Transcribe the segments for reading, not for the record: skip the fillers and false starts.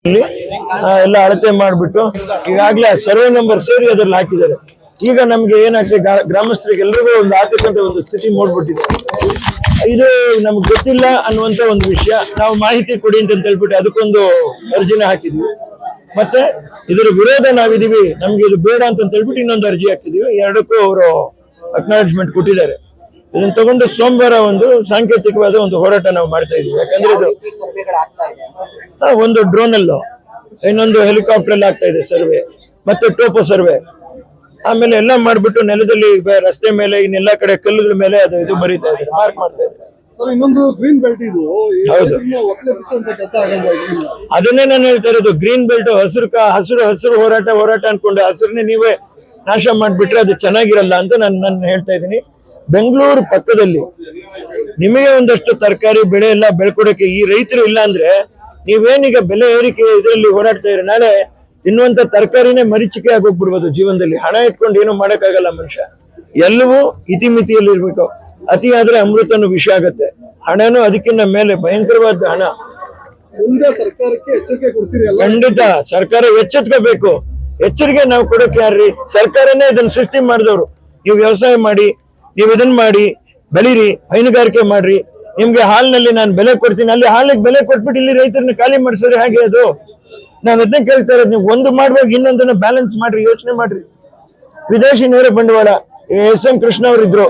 ಎಲ್ಲ ಅಳತೆ ಮಾಡ್ಬಿಟ್ಟು ಈಗಾಗಲೇ ಸರ್ವೆ ನಂಬರ್ ಸೇರಿ ಅದ್ರಲ್ಲಿ ಹಾಕಿದ್ದಾರೆ. ಈಗ ನಮ್ಗೆ ಏನಾಗ್ತದೆ, ಗ್ರಾಮಸ್ಥರಿಗೆ ಎಲ್ರಿಗೂ ಒಂದು ಆತಂಕದ ಒಂದು ಸ್ಥಿತಿ ಮೂಡ್ಬಿಟ್ಟಿದೆ. ಇದು ನಮ್ಗೆ ಗೊತ್ತಿಲ್ಲ ಅನ್ನುವಂತ ಒಂದು ವಿಷಯ. ನಾವು ಮಾಹಿತಿ ಕೊಡಿ ಅಂತ ಹೇಳ್ಬಿಟ್ಟು ಅದಕ್ಕೊಂದು ಅರ್ಜಿನ ಹಾಕಿದ್ವಿ. ಮತ್ತೆ ಇದರ ವಿರೋಧ ನಾವಿದೀವಿ, ನಮ್ಗೆ ಇದು ಬೇಡ ಅಂತ ಹೇಳ್ಬಿಟ್ಟು ಇನ್ನೊಂದು ಅರ್ಜಿ ಹಾಕಿದೀವಿ. ಎರಡಕ್ಕೂ ಅವರು ಅಕ್ನಾಲಜ್ಮೆಂಟ್ ಕೊಟ್ಟಿದ್ದಾರೆ. ಇದನ್ನ ತಗೊಂಡು ಸೋಮವಾರ ಒಂದು ಸಾಂಕೇತಿಕವಾದ ಒಂದು ಹೋರಾಟ ನಾವು ಮಾಡ್ತಾ ಇದೀವಿ. ಯಾಕಂದ್ರೆ ಇದು ಒಂದು ಡ್ರೋನ್ ಅಲ್ಲೋ, ಇನ್ನೊಂದು ಹೆಲಿಕಾಪ್ಟರ್ ಅಲ್ಲಿ ಆಗ್ತಾ ಇದೆ ಸರ್ವೆ, ಮತ್ತೆ ಟೋಪೋ ಸರ್ವೆ. ಆಮೇಲೆ ಎಲ್ಲ ಮಾಡ್ಬಿಟ್ಟು ನೆಲದಲ್ಲಿ ರಸ್ತೆ ಮೇಲೆ ಇನ್ನೆಲ್ಲ ಕಡೆ ಕಲ್ಲುಗಳ ಮೇಲೆ ಅದು ಇದು ಬರೀತಾ ಇದ್ದಾರೆ, ಮಾರ್ಕ್ ಮಾಡ್ತಾ ಇದ್ದಾರೆ. ಇನ್ನೊಂದು ಗ್ರೀನ್ ಬೆಲ್ಟ್ ಇದು. ಹೌದು, ಅದನ್ನೇ ನಾನು ಹೇಳ್ತಾ ಇರೋದು. ಗ್ರೀನ್ ಬೆಲ್ಟ್ ಹಸಿರು ಹೋರಾಟ ಅನ್ಕೊಂಡು ಹಸಿರನ್ನೇ ನೀವೇ ನಾಶ ಮಾಡ್ಬಿಟ್ರೆ ಅದು ಚೆನ್ನಾಗಿರಲ್ಲ ಅಂತ ನಾನು ಹೇಳ್ತಾ ಇದ್ದೀನಿ. ಬೆಂಗಳೂರು ಪಕ್ಕದಲ್ಲಿ ನಿಮಗೆ ಒಂದಷ್ಟು ತರಕಾರಿ ಬೆಳೆ ಎಲ್ಲ ಬೆಳ್ಕೊಡಕ್ಕೆ ಈ ರೈತರು ಇಲ್ಲ ಅಂದ್ರೆ ನೀವೇನೀಗ ಬೆಲೆ ಏರಿಕೆ ಇದರಲ್ಲಿ ಹೋರಾಡ್ತಾ ಇದ್ರೆ ನಾಳೆ ತಿನ್ನುವಂತ ತರಕಾರಿನೇ ಮರೀಚಿಕೆ ಆಗೋಗ್ಬಿಡ್ಬೋದು ಜೀವನದಲ್ಲಿ. ಹಣ ಇಟ್ಕೊಂಡು ಏನು ಮಾಡಕ್ಕಾಗಲ್ಲ ಮನುಷ್ಯ. ಎಲ್ಲವೂ ಇತಿಮಿತಿಯಲ್ಲಿ ಇರ್ಬೇಕು. ಅತಿ ಆದ್ರೆ ಅಮೃತನು ವಿಷ ಆಗತ್ತೆ. ಹಣನೂ ಅದಕ್ಕಿಂತ ಮೇಲೆ ಭಯಂಕರವಾದ ಹಣ. ಮುಂದೆ ಸರ್ಕಾರಕ್ಕೆ ಎಚ್ಚರಿಕೆ ಕೊಡ್ತೀರಿ? ಖಂಡಿತ ಸರ್ಕಾರ ಎಚ್ಚೆತ್ಕೋಬೇಕು. ಎಚ್ಚರಿಕೆ ನಾವು ಕೊಡೋಕೆ ಯಾರ್ರಿ? ಸರ್ಕಾರನೇ ಇದನ್ನ ಸೃಷ್ಟಿ ಮಾಡಿದವರು. ನೀವು ವ್ಯವಸಾಯ ಮಾಡಿ, ನೀವು ಇದನ್ನ ಮಾಡಿ, ಬೆಳೀರಿ, ಹೈನುಗಾರಿಕೆ ಮಾಡ್ರಿ. ನಿಮ್ಗೆ ಹಾಲಿನಲ್ಲಿ ನಾನು ಬೆಲೆ ಕೊಡ್ತೀನಿ, ಅಲ್ಲಿ ಹಾಲಿಗೆ ಬೆಲೆ ಕೊಟ್ಬಿಟ್ಟು ಇಲ್ಲಿ ರೈತರನ್ನ ಖಾಲಿ ಮಾಡಿಸಿದ್ರೆ ಹಾಗೆ ಅದು. ನಾನು ಅದನ್ನೇ ಕೇಳ್ತಾ ಇರೋದು, ನೀವು ಒಂದು ಮಾಡುವಾಗ ಇನ್ನೊಂದನ್ನ ಬ್ಯಾಲೆನ್ಸ್ ಮಾಡ್ರಿ, ಯೋಚನೆ ಮಾಡ್ರಿ. ವಿದೇಶಿ ನೇರ ಬಂಡವಾಳ SM ಕೃಷ್ಣ ಅವರಿದ್ರು,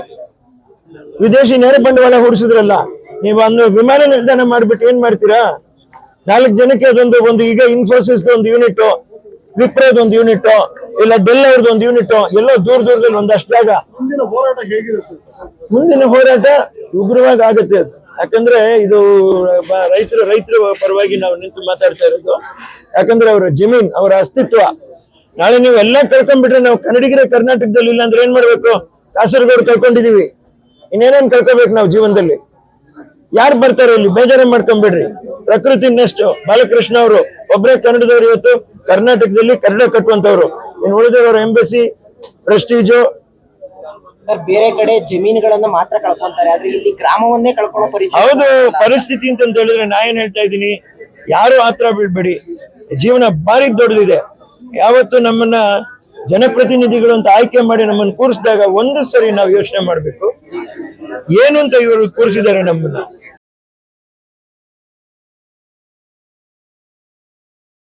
ವಿದೇಶಿ ನೇರ ಬಂಡವಾಳ ಹೂಡಿಸಿದ್ರಲ್ಲ. ನೀವು ವಿಮಾನ ನಿಲ್ದಾಣ ಮಾಡ್ಬಿಟ್ಟು ಏನ್ ಮಾಡ್ತೀರಾ? 4 ಜನಕ್ಕೆ ಅದೊಂದು ಈಗ ಇನ್ಫೋಸಿಸ್ ಒಂದು ಯೂನಿಟ್, ವಿಪ್ರೋದ್ ಒಂದು ಯೂನಿಟ್, ಇಲ್ಲ ಡೆಲ್ ಅವ್ರದ್ದು ಒಂದು ಯೂನಿಟ್, ಎಲ್ಲೋ ದೂರದಲ್ಲಿ ಒಂದಷ್ಟು ಜಾಗ. ಮುಂದಿನ ಹೋರಾಟ ಹೇಗಿರುತ್ತೆ? ಮುಂದಿನ ಹೋರಾಟ ಉಗ್ರವಾಗಿ ಆಗುತ್ತೆ ಅದು. ಯಾಕಂದ್ರೆ ಇದು ರೈತರ ಪರವಾಗಿ ನಾವು ನಿಂತು ಮಾತಾಡ್ತಾ ಇರೋದು. ಯಾಕಂದ್ರೆ ಅವರ ಜಮೀನ್, ಅವರ ಅಸ್ತಿತ್ವ ನಾಳೆ ನೀವು ಎಲ್ಲ ಕಳ್ಕೊಂಡ್ಬಿಟ್ರೆ, ನಾವು ಕನ್ನಡಿಗರೇ ಕರ್ನಾಟಕದಲ್ಲಿ ಇಲ್ಲ ಅಂದ್ರೆ ಏನ್ ಮಾಡ್ಬೇಕು? ಕಾಸರಗೋಡು ಕಳ್ಕೊಂಡಿದೀವಿ, ಇನ್ನೇನೇನ್ ಕಳ್ಕೊಬೇಕು ನಾವು ಜೀವನದಲ್ಲಿ? ಯಾರು ಬರ್ತಾರೆ ಇಲ್ಲಿ? ಬೇಜಾರೇ ಮಾಡ್ಕೊಂಡ್ಬಿಡ್ರಿ. ಪ್ರಕೃತಿ ನೆಸ್ಟ್ ಬಾಲಕೃಷ್ಣ ಅವರು ಒಬ್ಬರೇ ಕನ್ನಡದವ್ರು ಇವತ್ತು ಕರ್ನಾಟಕದಲ್ಲಿ ಕನ್ನಡ ಕಟ್ಟುವಂತವ್ರು. ಇನ್ನು ಉಳಿದವರು ಎಂಬಸಿ, ಪ್ರೆಸ್ಟೀಜು. ಸರ್, ಬೇರೆ ಕಡೆ ಜಮೀನುಗಳನ್ನ ಮಾತ್ರ ಕಳ್ಕೊಂತಾರೆ, ಆದ್ರೆ ಇಲ್ಲಿ ಗ್ರಾಮವನ್ನೇ ಕಳ್ಕೊಳ್ಳೋ ಪರಿಸ್ಥಿತಿ. ಹೌದು, ಪರಿಸ್ಥಿತಿ ಅಂತ ಹೇಳಿದ್ರೆ ನಾ ಏನ್ ಹೇಳ್ತಾ ಇದ್ದೀನಿ, ಯಾರು ಆತರ ಬೀಳ್ಬೇಡಿ. ಜೀವನ ಭಾರಿ ದೊಡ್ಡದಿದೆ. ಯಾವತ್ತು ನಮ್ಮನ್ನ ಜನಪ್ರತಿನಿಧಿಗಳು ಅಂತ ಆಯ್ಕೆ ಮಾಡಿ ನಮ್ಮನ್ನು ಕೂರಿಸಿದಾಗ ಒಂದು ಸರಿ ನಾವು ಯೋಚನೆ ಮಾಡ್ಬೇಕು, ಏನು ಅಂತ ಇವರು ಕೂರಿಸಿದ್ದಾರೆ ನಮ್ಮನ್ನ.